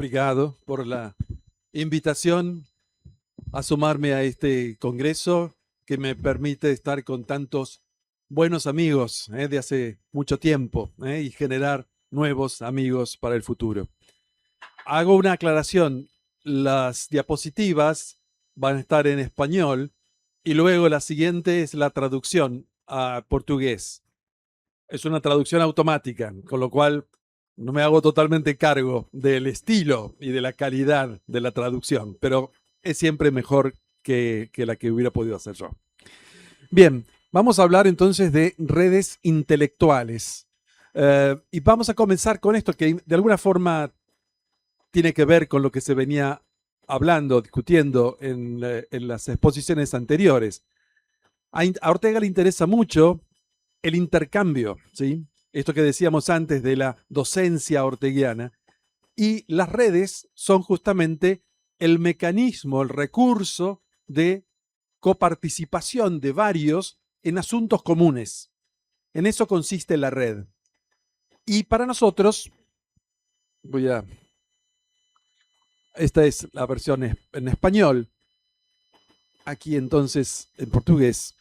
Obrigado por la invitación a sumarme a este congreso que me permite estar con tantos buenos amigos de hace mucho tiempo y generar nuevos amigos para el futuro. Hago una aclaración. Las diapositivas van a estar en español y luego la siguiente es la traducción a portugués. Es una traducción automática, con lo cual no me hago totalmente cargo del estilo y de la calidad de la traducción, pero es siempre mejor que la que hubiera podido hacer yo. Bien, vamos a hablar entonces de redes intelectuales. Y vamos a comenzar con esto que de alguna forma tiene que ver con lo que se venía hablando, discutiendo en las exposiciones anteriores. A Ortega le interesa mucho el intercambio, ¿sí? Esto que decíamos antes de la docencia orteguiana. Y las redes son justamente el mecanismo, el recurso de coparticipación de varios en asuntos comunes. En eso consiste la red. Y para nosotros, esta es la versión en español, aquí entonces en portugués.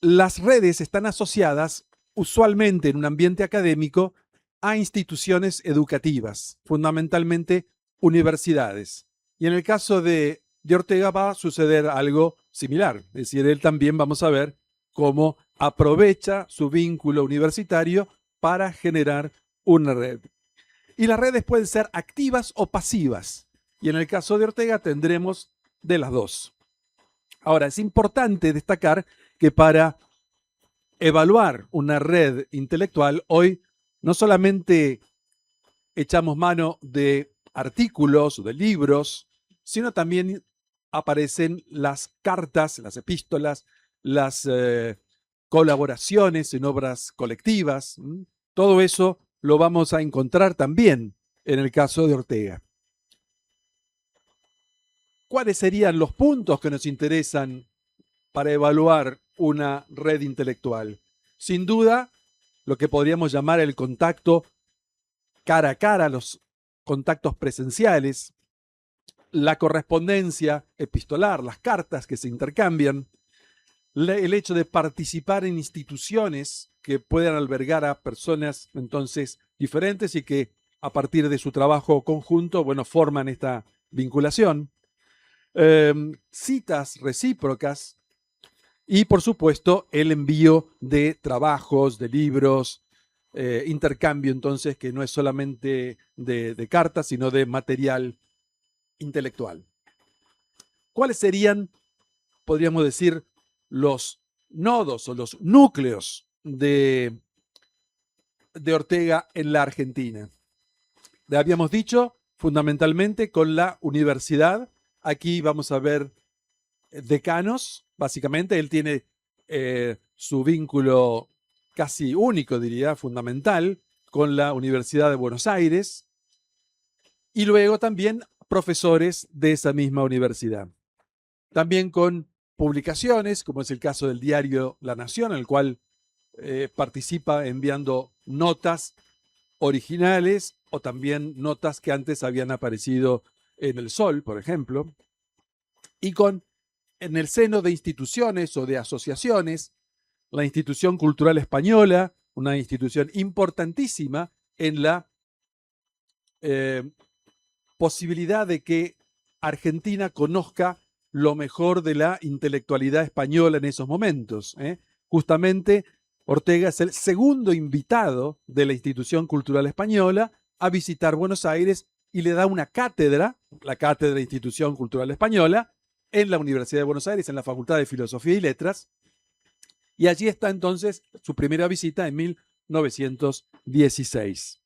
Las redes están asociadas usualmente en un ambiente académico a instituciones educativas, fundamentalmente universidades. Y en el caso de Ortega va a suceder algo similar. Es decir, él también vamos a ver cómo aprovecha su vínculo universitario para generar una red. Y las redes pueden ser activas o pasivas. Y en el caso de Ortega tendremos de las dos. Ahora, es importante destacar que para evaluar una red intelectual, hoy no solamente echamos mano de artículos, de libros, sino también aparecen las cartas, las epístolas, las colaboraciones en obras colectivas. Todo eso lo vamos a encontrar también en el caso de Ortega. ¿Cuáles serían los puntos que nos interesan para evaluar una red intelectual? Sin duda, lo que podríamos llamar el contacto cara a cara, los contactos presenciales, la correspondencia epistolar, las cartas que se intercambian, el hecho de participar en instituciones que puedan albergar a personas entonces diferentes y que a partir de su trabajo conjunto, forman esta vinculación. Citas recíprocas y, por supuesto, el envío de trabajos, de libros, intercambio, entonces, que no es solamente de cartas, sino de material intelectual. ¿Cuáles serían, podríamos decir, los nodos o los núcleos de Ortega en la Argentina? Le habíamos dicho, fundamentalmente con la universidad. Aquí vamos a ver decanos, básicamente. Él tiene su vínculo casi único, diría, fundamental, con la Universidad de Buenos Aires. Y luego también profesores de esa misma universidad. También con publicaciones, como es el caso del diario La Nación, en el cual participa enviando notas originales o también notas que antes habían aparecido en El Sol, por ejemplo, y en el seno de instituciones o de asociaciones, la Institución Cultural Española, una institución importantísima en la posibilidad de que Argentina conozca lo mejor de la intelectualidad española en esos momentos. Justamente Ortega es el segundo invitado de la Institución Cultural Española a visitar Buenos Aires y le da una cátedra, la Cátedra de Institución Cultural Española, en la Universidad de Buenos Aires, en la Facultad de Filosofía y Letras. Y allí está entonces su primera visita en 1916.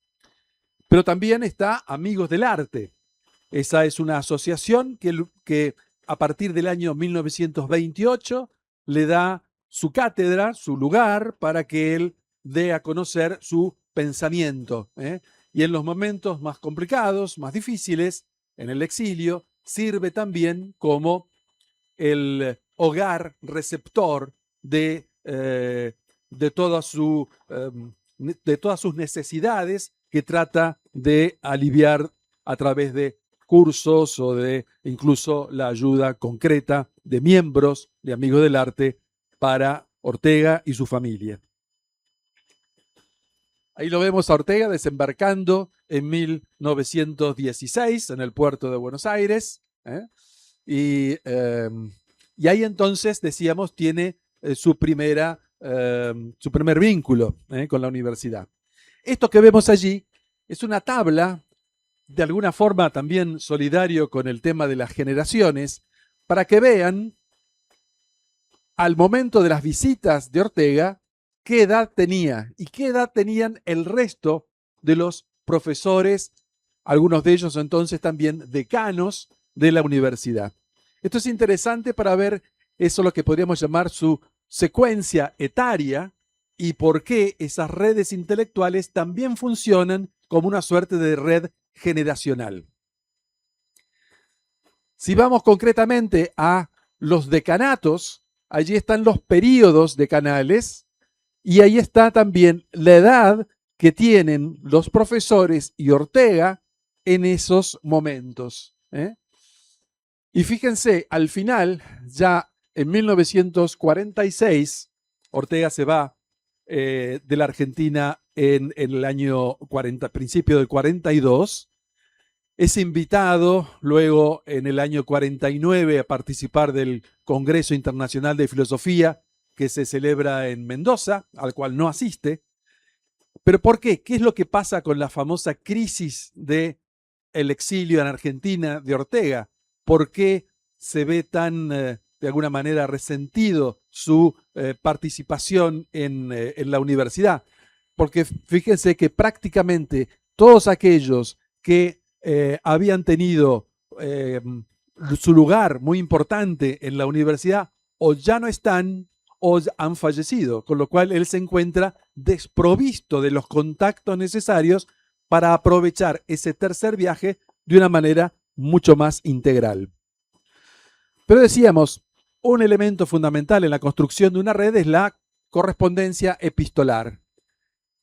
Pero también está Amigos del Arte. Esa es una asociación que a partir del año 1928 le da su cátedra, su lugar, para que él dé a conocer su pensamiento. Y en los momentos más complicados, más difíciles, en el exilio, sirve también como el hogar receptor de todas sus necesidades que trata de aliviar a través de cursos o de incluso la ayuda concreta de miembros de Amigos del Arte para Ortega y su familia. Ahí lo vemos a Ortega desembarcando en 1916 en el puerto de Buenos Aires. Y ahí entonces, decíamos, tiene su primer vínculo con la universidad. Esto que vemos allí es una tabla, de alguna forma también solidario con el tema de las generaciones, para que vean al momento de las visitas de Ortega qué edad tenía y qué edad tenían el resto de los profesores, algunos de ellos entonces también decanos de la universidad. Esto es interesante para ver eso lo que podríamos llamar su secuencia etaria y por qué esas redes intelectuales también funcionan como una suerte de red generacional. Si vamos concretamente a los decanatos, allí están los períodos decanales y ahí está también la edad que tienen los profesores y Ortega en esos momentos. Y fíjense, al final, ya en 1946, Ortega se va de la Argentina en el año 40, principio del 42. Es invitado luego en el año 49 a participar del Congreso Internacional de Filosofía que se celebra en Mendoza, al cual no asiste. ¿Pero por qué? ¿Qué es lo que pasa con la famosa crisis del exilio en Argentina de Ortega? ¿Por qué se ve tan, de alguna manera, resentido su participación en la universidad? Porque fíjense que prácticamente todos aquellos que habían tenido su lugar muy importante en la universidad o ya no están o han fallecido, con lo cual él se encuentra desprovisto de los contactos necesarios para aprovechar ese tercer viaje de una manera mucho más integral. Pero decíamos, un elemento fundamental en la construcción de una red es la correspondencia epistolar.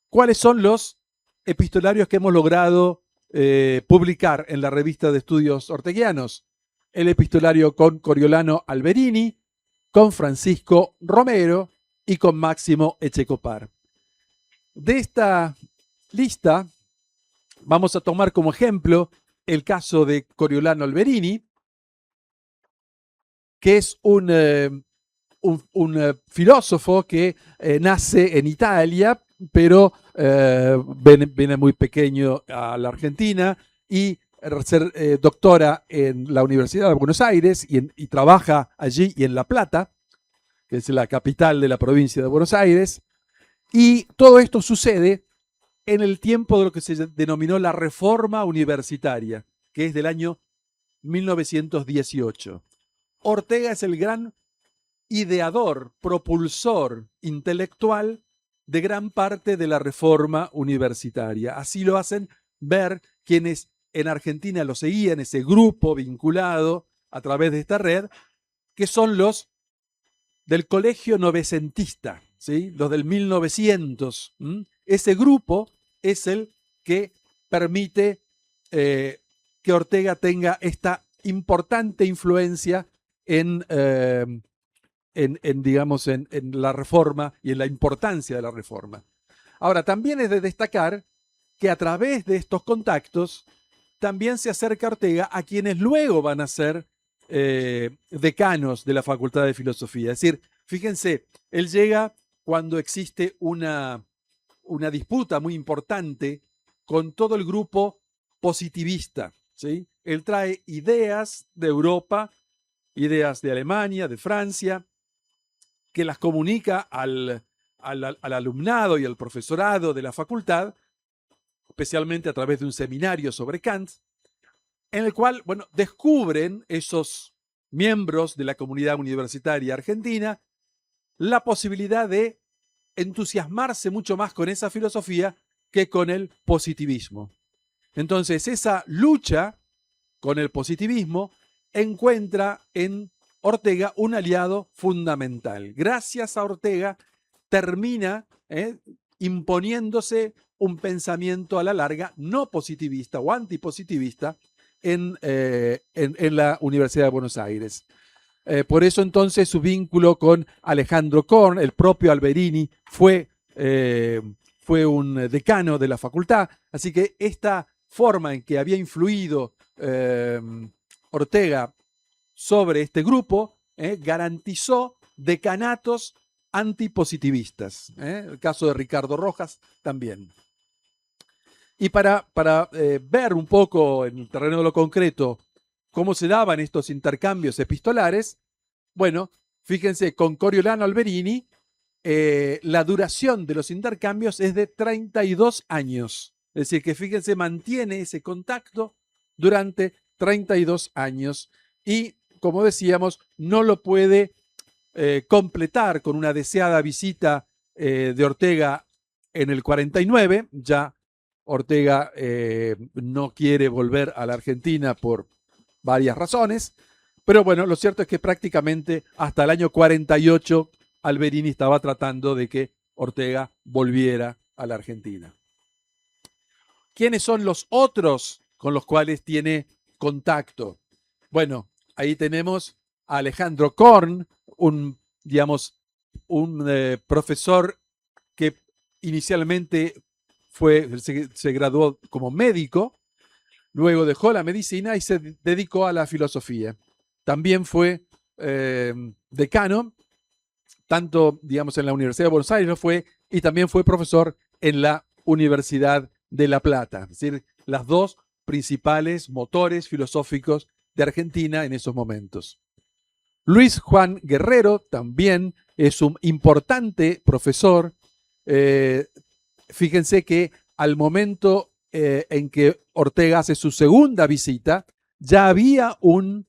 ¿Cuáles son los epistolarios que hemos logrado publicar en la revista de estudios orteguianos? El epistolario con Coriolano Alberini, con Francisco Romero y con Máximo Echecopar. De esta lista vamos a tomar como ejemplo el caso de Coriolano Alberini, que es un filósofo que nace en Italia, pero viene muy pequeño a la Argentina y ser doctora en la Universidad de Buenos Aires y trabaja allí y en La Plata, que es la capital de la provincia de Buenos Aires. Y todo esto sucede en el tiempo de lo que se denominó la Reforma Universitaria, que es del año 1918. Ortega es el gran ideador, propulsor intelectual de gran parte de la reforma universitaria. Así lo hacen ver quienes en Argentina lo seguían, ese grupo vinculado a través de esta red, que son los del colegio novecentista, ¿sí? Los del 1900. Ese grupo es el que permite que Ortega tenga esta importante influencia en la reforma y en la importancia de la reforma. Ahora, también es de destacar que a través de estos contactos también se acerca Ortega a quienes luego van a ser decanos de la Facultad de Filosofía. Es decir, fíjense, él llega cuando existe una disputa muy importante con todo el grupo positivista, ¿sí? Él trae ideas de Europa, ideas de Alemania, de Francia, que las comunica al alumnado y al profesorado de la facultad, especialmente a través de un seminario sobre Kant, en el cual, descubren esos miembros de la comunidad universitaria argentina la posibilidad de entusiasmarse mucho más con esa filosofía que con el positivismo. Entonces, esa lucha con el positivismo encuentra en Ortega un aliado fundamental. Gracias a Ortega termina imponiéndose un pensamiento a la larga no positivista o antipositivista en la Universidad de Buenos Aires. Por eso entonces su vínculo con Alejandro Korn, el propio Alberini, fue un decano de la facultad, así que esta forma en que había influido Ortega sobre este grupo garantizó decanatos antipositivistas. El caso de Ricardo Rojas también. Y para ver un poco en el terreno de lo concreto cómo se daban estos intercambios epistolares, bueno, fíjense, con Coriolano Alberini, la duración de los intercambios es de 32 años. Es decir, que fíjense, mantiene ese contacto durante 32 años y, como decíamos, no lo puede completar con una deseada visita de Ortega en el 49. Ya Ortega no quiere volver a la Argentina por varias razones, pero bueno, lo cierto es que prácticamente hasta el año 48 Alberini estaba tratando de que Ortega volviera a la Argentina. ¿Quiénes son los otros con los cuales tiene contacto? Bueno, ahí tenemos a Alejandro Korn, un profesor que inicialmente se graduó como médico, luego dejó la medicina y se dedicó a la filosofía. También fue decano, tanto, digamos, en la Universidad de Buenos Aires y también fue profesor en la Universidad de La Plata. Es decir, las dos principales motores filosóficos de Argentina en esos momentos. Luis Juan Guerrero también es un importante profesor. Fíjense que al momento en que Ortega hace su segunda visita, ya había un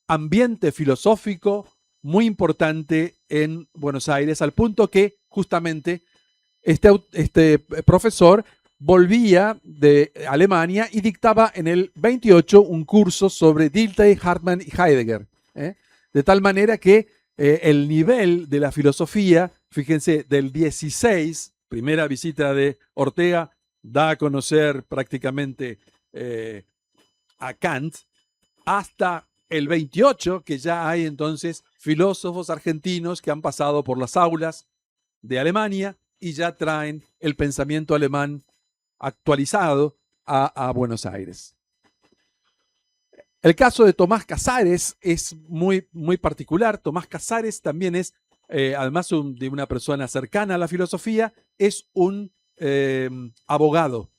ambiente filosófico muy importante en Buenos Aires, al punto que justamente este profesor volvía de Alemania y dictaba en el 28 un curso sobre Dilthey, Hartmann y Heidegger. De tal manera que el nivel de la filosofía, fíjense, del 16, primera visita de Ortega, da a conocer prácticamente a Kant, hasta el 28, que ya hay entonces filósofos argentinos que han pasado por las aulas de Alemania y ya traen el pensamiento alemán actualizado a Buenos Aires. El caso de Tomás Casares es muy, muy particular. Tomás Casares también es, además de una persona cercana a la filosofía, es un abogado.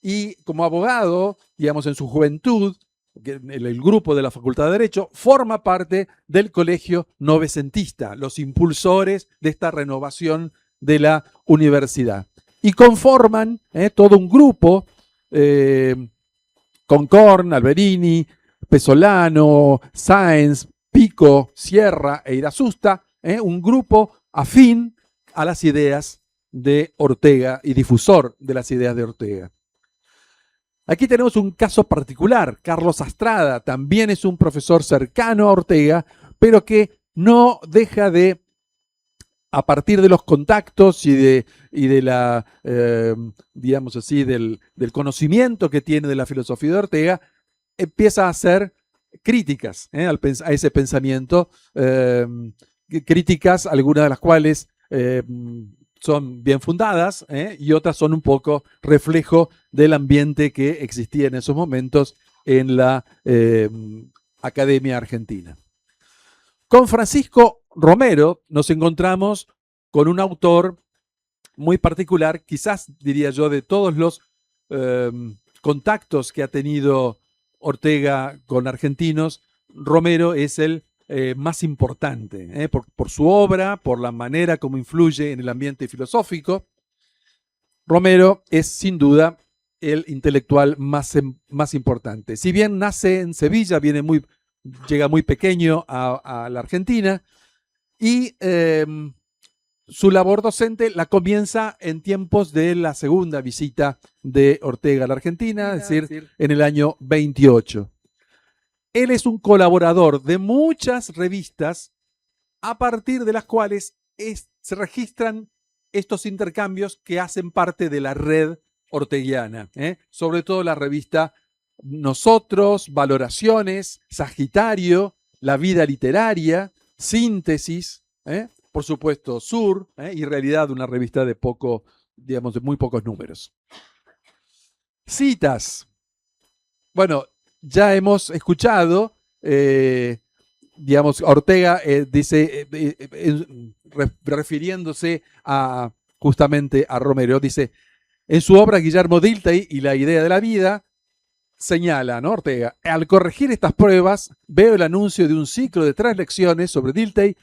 Y como abogado, digamos, en su juventud, el grupo de la Facultad de Derecho forma parte del Colegio Novecentista, los impulsores de esta renovación de la universidad. Y conforman todo un grupo con Korn, Alberini, Pesolano, Sáenz, Pico, Sierra e Irasusta, un grupo afín a las ideas de Ortega y difusor de las ideas de Ortega. Aquí tenemos un caso particular. Carlos Astrada también es un profesor cercano a Ortega, pero que no deja de, a partir de los contactos y de la, digamos así, del conocimiento que tiene de la filosofía de Ortega, empieza a hacer críticas a ese pensamiento, críticas, algunas de las cuales son bien fundadas y otras son un poco reflejo del ambiente que existía en esos momentos en la Academia Argentina. Con Francisco Romero nos encontramos con un autor muy particular, quizás diría yo, de todos los contactos que ha tenido Ortega con argentinos, Romero es el más importante, por su obra, por la manera como influye en el ambiente filosófico. Romero es sin duda el intelectual más importante. Si bien nace en Sevilla, llega muy pequeño a la Argentina y su labor docente la comienza en tiempos de la segunda visita de Ortega a la Argentina, es decir, en el año 28. Él es un colaborador de muchas revistas a partir de las cuales se registran estos intercambios que hacen parte de la red orteguiana, sobre todo la revista Nosotros, Valoraciones, Sagitario, La Vida Literaria, Síntesis, por supuesto Sur, y Realidad, una revista de de muy pocos números. Citas. Bueno, ya hemos escuchado, Ortega dice, refiriéndose justamente a Romero, dice, en su obra Guillermo Dilthey y la idea de la vida, señala, ¿no, Ortega? Al corregir estas pruebas, veo el anuncio de un ciclo de 3 lecciones sobre Dilthey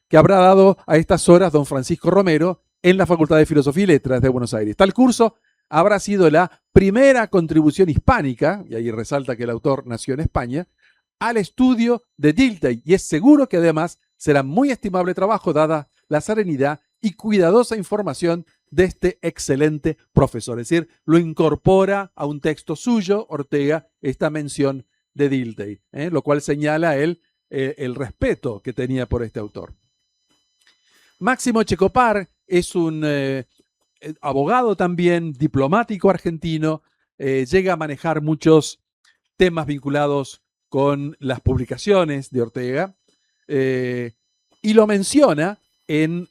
que habrá dado a estas horas don Francisco Romero en la Facultad de Filosofía y Letras de Buenos Aires. Tal curso habrá sido la primera contribución hispánica, y ahí resalta que el autor nació en España, al estudio de Dilthey, y es seguro que además será muy estimable trabajo dada la serenidad y cuidadosa información de este excelente profesor. Es decir, lo incorpora a un texto suyo, Ortega, esta mención de Dilthey, lo cual señala el respeto que tenía por este autor. Máximo Echecopar es un abogado también, diplomático argentino, llega a manejar muchos temas vinculados con las publicaciones de Ortega, y lo menciona en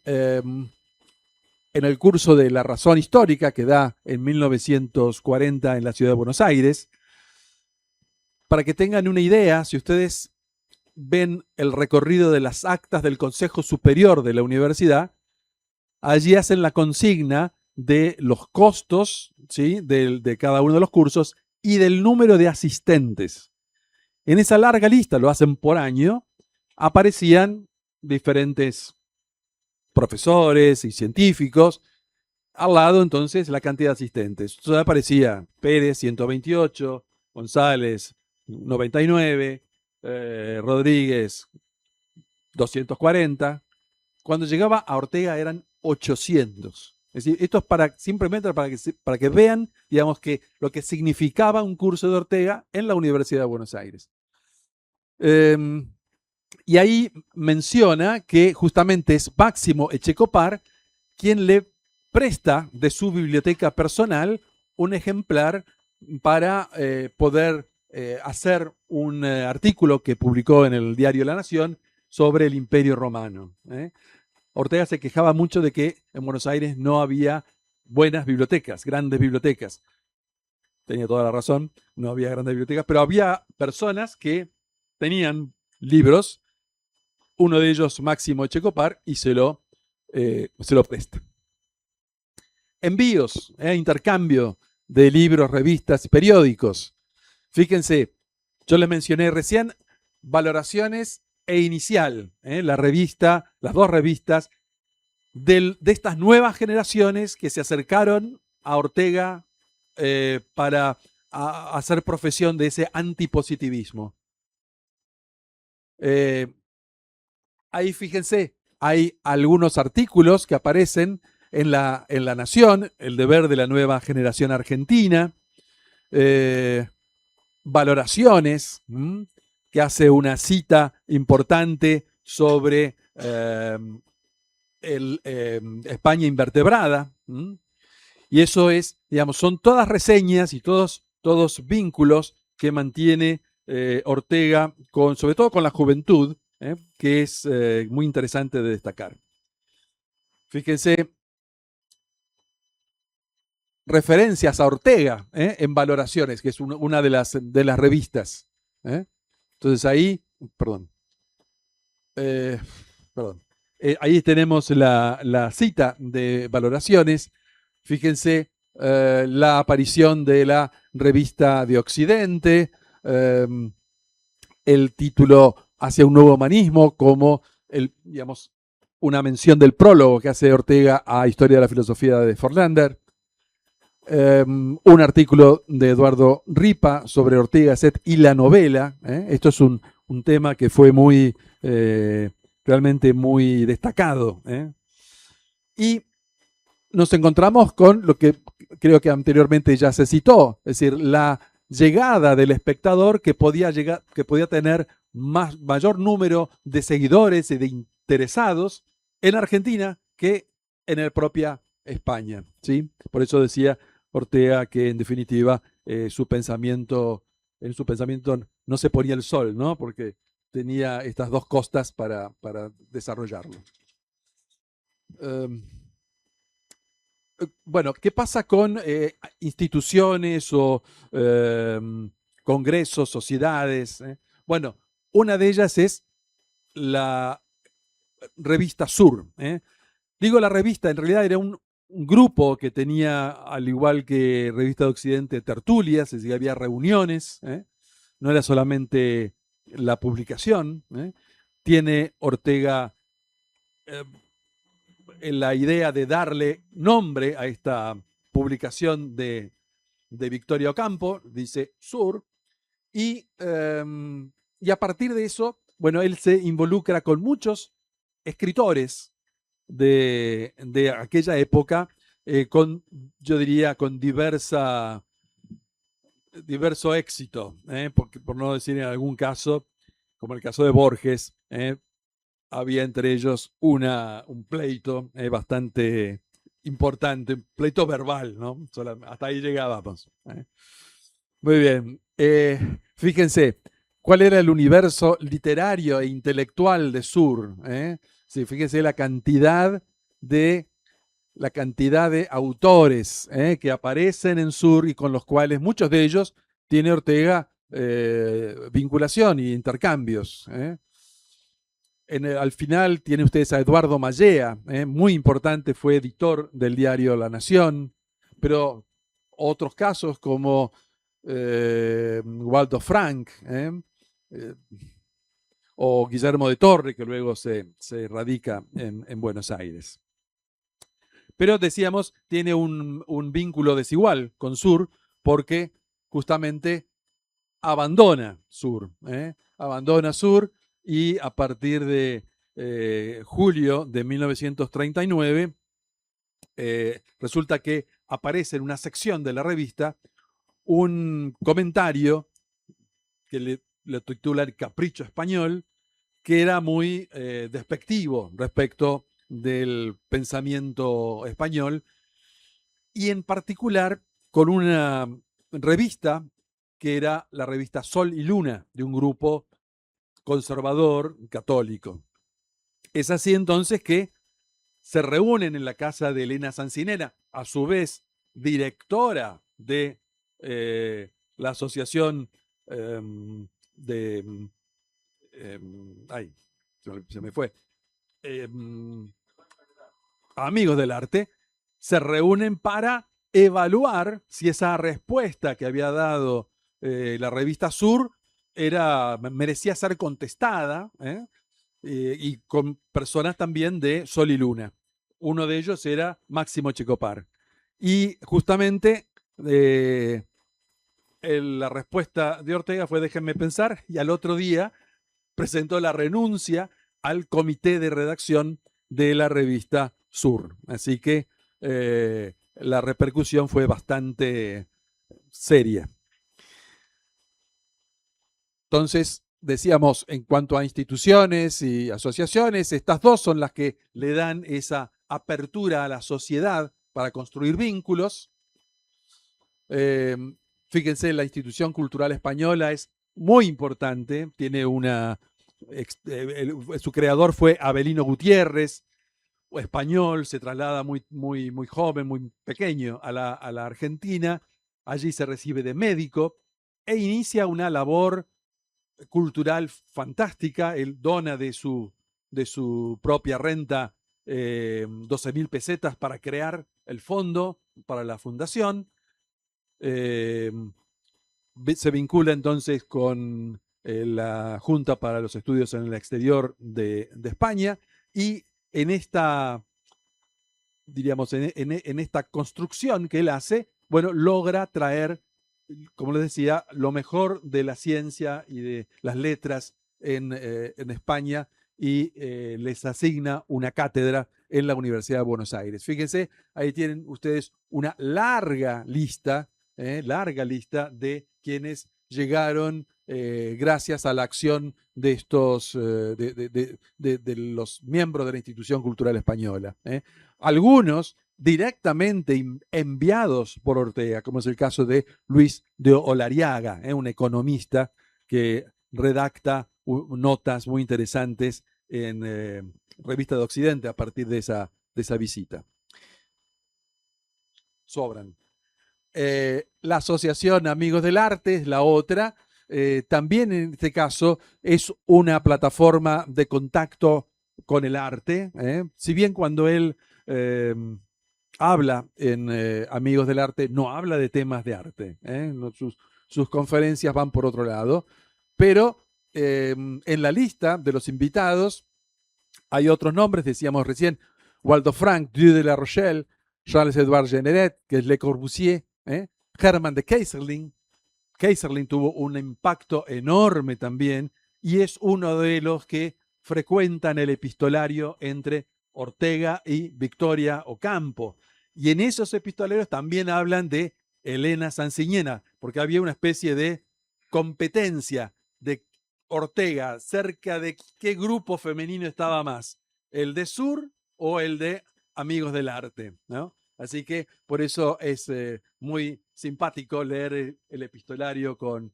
el curso de La Razón Histórica que da en 1940 en la ciudad de Buenos Aires. Para que tengan una idea, si ustedes ven el recorrido de las actas del Consejo Superior de la Universidad, allí hacen la consigna de los costos, ¿sí?, de cada uno de los cursos y del número de asistentes. En esa larga lista, lo hacen por año, aparecían diferentes profesores y científicos. Al lado, entonces, la cantidad de asistentes. Entonces aparecía Pérez, 128, González, 99, Rodríguez, 240. Cuando llegaba a Ortega eran 800. Es decir, esto es simplemente para que vean, digamos, que lo que significaba un curso de Ortega en la Universidad de Buenos Aires. Y ahí menciona que justamente es Máximo Echecopar quien le presta de su biblioteca personal un ejemplar para poder hacer un artículo que publicó en el diario La Nación sobre el Imperio Romano. Ortega se quejaba mucho de que en Buenos Aires no había buenas bibliotecas, grandes bibliotecas. Tenía toda la razón, no había grandes bibliotecas, pero había personas que tenían libros, uno de ellos Máximo Echecopar, y se lo presta. Envíos, intercambio de libros, revistas, periódicos. Fíjense, yo les mencioné recién Valoraciones e Inicial, las dos revistas de estas nuevas generaciones que se acercaron a Ortega para hacer profesión de ese antipositivismo. Ahí fíjense, hay algunos artículos que aparecen en la Nación, El Deber de la Nueva Generación Argentina, Valoraciones, que hace una cita importante sobre España invertebrada, y eso es, digamos, son todas reseñas y todos vínculos que mantiene Ortega, sobre todo con la juventud, que es muy interesante de destacar. Fíjense, referencias a Ortega en Valoraciones, que es una de las revistas. Entonces ahí, ahí tenemos la cita de Valoraciones. Fíjense la aparición de la revista de Occidente, el título Hacia un nuevo humanismo, como una mención del prólogo que hace Ortega a Historia de la Filosofía de Forlander. Un artículo de Eduardo Ripa sobre Ortega Set y la novela. Esto es un tema que fue realmente muy destacado. Y nos encontramos con lo que creo que anteriormente ya se citó, es decir, la llegada del espectador que podía tener mayor número de seguidores y de interesados en Argentina que en la propia España, ¿sí? Por eso decía Ortega que en definitiva en su pensamiento no se ponía el sol, ¿no? Porque tenía estas dos costas para desarrollarlo. Um, bueno, ¿qué pasa con instituciones o congresos, sociedades? Bueno, una de ellas es la revista Sur. Digo la revista, en realidad era un grupo que tenía, al igual que Revista de Occidente, tertulias, es decir, había reuniones, no era solamente la publicación. Tiene Ortega la idea de darle nombre a esta publicación de Victoria Ocampo, dice Sur, y a partir de eso, bueno, él se involucra con muchos escritores de aquella época, yo diría, con diverso éxito, por no decir en algún caso, como el caso de Borges, había entre ellos un pleito bastante importante, un pleito verbal, ¿no? Hasta ahí llegábamos. Muy bien. Fíjense, ¿cuál era el universo literario e intelectual de Sur? Sí, fíjense la cantidad de autores que aparecen en Sur y con los cuales muchos de ellos tiene Ortega vinculación y intercambios. Al final tiene ustedes a Eduardo Mallea, muy importante, fue editor del diario La Nación, pero otros casos como Waldo Frank o Guillermo de Torre, que luego se radica en Buenos Aires. Pero decíamos, tiene un vínculo desigual con Sur porque justamente abandona Sur. Abandona Sur y a partir de julio de 1939 resulta que aparece en una sección de la revista un comentario que le titula El Capricho Español, que era muy despectivo respecto del pensamiento español y en particular con una revista que era la revista Sol y Luna, de un grupo conservador católico. Es así entonces que se reúnen en la casa de Elena Sancinena, a su vez directora de la asociación de... ay, se me fue. Amigos del Arte, se reúnen para evaluar si esa respuesta que había dado la revista Sur merecía ser contestada, y con personas también de Sol y Luna. Uno de ellos era Máximo Checopar. Y justamente la respuesta de Ortega fue déjenme pensar, y al otro día presentó la renuncia al comité de redacción de la revista Sur. Así que la repercusión fue bastante seria. Entonces, decíamos, en cuanto a instituciones y asociaciones, estas dos son las que le dan esa apertura a la sociedad para construir vínculos. Fíjense, la institución cultural española es muy importante, tiene su creador fue Avelino Gutiérrez, español, se traslada muy, muy, muy joven, muy pequeño a la Argentina, allí se recibe de médico e inicia una labor cultural fantástica. Él dona de su propia renta 12.000 pesetas para crear el fondo para la fundación. Se vincula entonces con la Junta para los Estudios en el Exterior de España y en esta, diríamos, en esta construcción que él hace, bueno, logra traer, como les decía, lo mejor de la ciencia y de las letras en España y les asigna una cátedra en la Universidad de Buenos Aires. Fíjense, ahí tienen ustedes una larga lista de quienes llegaron gracias a la acción de estos de los miembros de la institución cultural española. Algunos directamente enviados por Ortega, como es el caso de Luis de Olariaga, un economista que redacta notas muy interesantes en Revista de Occidente a partir de esa visita. Sobran. La Asociación Amigos del Arte es la otra. También en este caso es una plataforma de contacto con el arte. Si bien cuando él habla en Amigos del Arte, no habla de temas de arte. No, sus conferencias van por otro lado. Pero en la lista de los invitados hay otros nombres, decíamos recién, Waldo Frank, Dieu de la Rochelle, Charles-Édouard Generet, que es Le Corbusier, Hermann de Keyserling. Keyserling tuvo un impacto enorme también y es uno de los que frecuentan el epistolario entre Ortega y Victoria Ocampo. Y en esos epistolarios también hablan de Elena Sanciñena, porque había una especie de competencia de Ortega cerca de qué grupo femenino estaba más, el de Sur o el de Amigos del Arte, ¿no? Así que por eso es muy simpático leer el epistolario con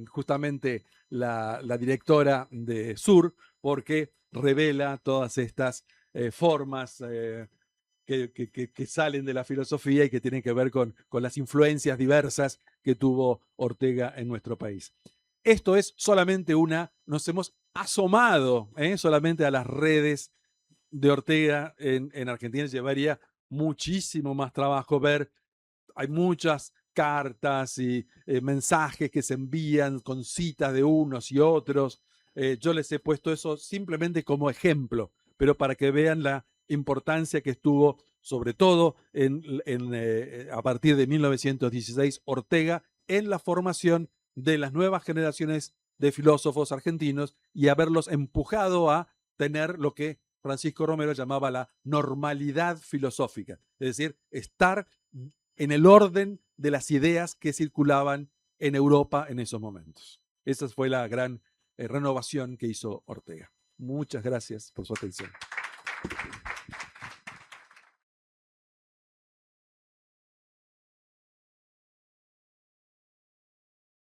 justamente la directora de Sur, porque revela todas estas formas que salen de la filosofía y que tienen que ver con las influencias diversas que tuvo Ortega en nuestro país. Esto es solamente nos hemos asomado solamente a las redes de Ortega en Argentina. Llevaría muchísimo más trabajo ver. Hay muchas cartas y mensajes que se envían con citas de unos y otros. Yo les he puesto eso simplemente como ejemplo, pero para que vean la importancia que estuvo, sobre todo a partir de 1916, Ortega en la formación de las nuevas generaciones de filósofos argentinos y haberlos empujado a tener lo que Francisco Romero llamaba la normalidad filosófica, es decir, estar en el orden de las ideas que circulaban en Europa en esos momentos. Esa fue la gran renovación que hizo Ortega. Muchas gracias por su atención.